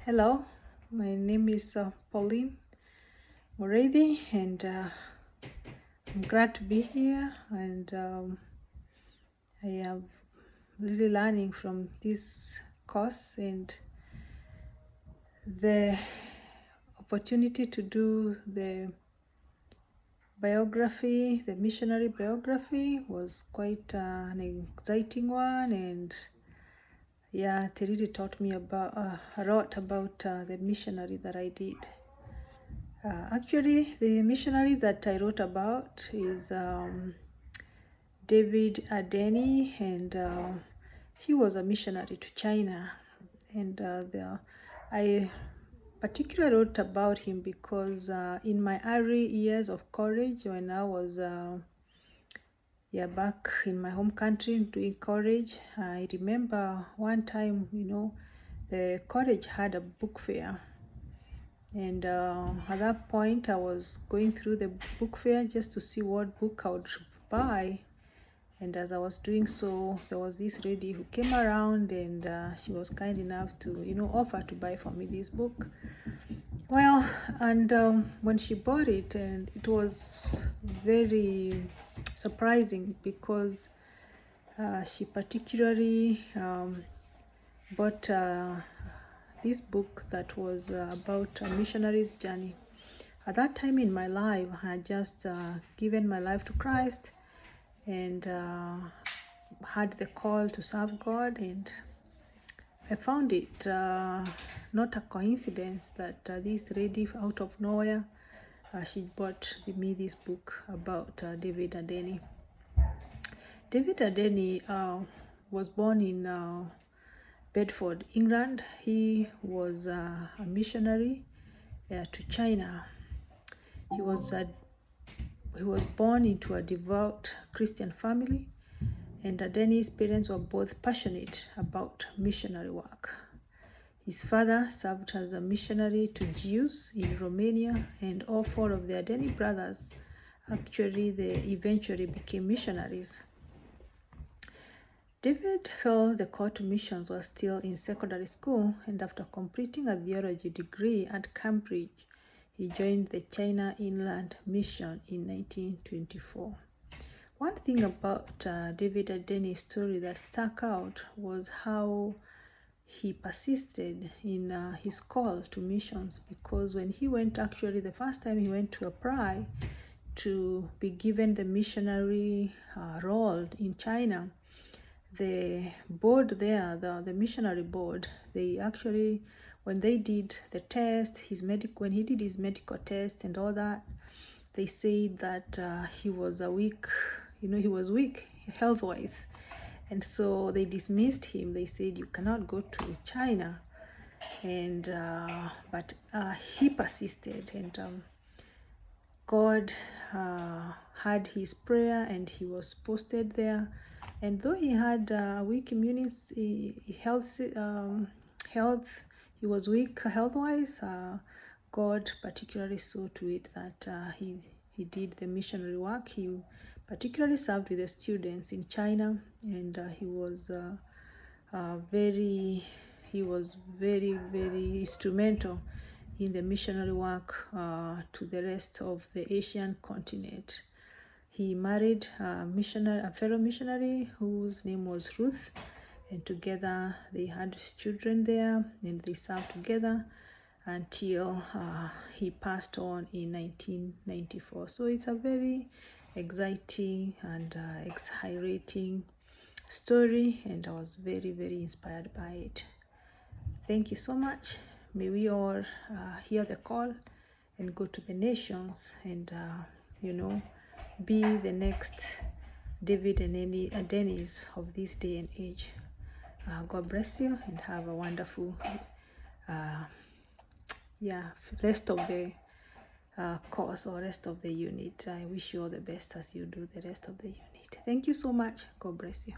Hello, my name is Pauline Moredi, and I'm glad to be here, and I am really learning from this course and the opportunity to do the biography, the missionary biography was quite an exciting one, and yeah, it really taught me about a lot about the missionary that I did. Actually, the missionary that I wrote about is David Adeney, and he was a missionary to China. And I particularly wrote about him because in my early years of college, when I was back in my home country doing college, I remember one time, the college had a book fair. And at that point, I was going through the book fair just to see what book I would buy. And as I was doing so, there was this lady who came around, and she was kind enough to, offer to buy for me this book. Well, and when she bought it, and it was very surprising because she particularly bought this book that was about a missionary's journey. At that time in my life, I had just given my life to Christ and had the call to serve God, and I found it not a coincidence that this lady out of nowhere, she bought me this book about David Adeney. David Adeney was born in Bedford, England. He was a missionary to China. He was born into a devout Christian family, and Adeney's parents were both passionate about missionary work. His father served as a missionary to Jews in Romania, and all four of the Adeney brothers they eventually became missionaries. David felt the call to missions was still in secondary school, and after completing a theology degree at Cambridge, he joined the China Inland Mission in 1924. One thing about David Adeney's story that stuck out was how he persisted in his call to missions, because when he went, the first time he went to apply to be given the missionary role in China, the board there, the missionary board, they actually, when they did the test, when he did his medical test and all that, they said that he was weak health-wise, and so they dismissed him. They said, you cannot go to China, and but he persisted, and God had his prayer, and he was posted there. And though he had weak health, he was weak health-wise, God particularly saw to it that he did the missionary work. He particularly served with the students in China, and he was very, very instrumental in the missionary work to the rest of the Asian continent. He married a fellow missionary whose name was Ruth, and together they had children there, and they served together until he passed on in 1994. So it's a very exciting and exhilarating story, and I was very, very inspired by it. Thank you so much. May we all hear the call and go to the nations and be the next David and Adeneys of this day and age. God bless you, and have a wonderful rest of the course or rest of the unit. I wish you all the best as you do the rest of the unit. Thank you so much. God bless you.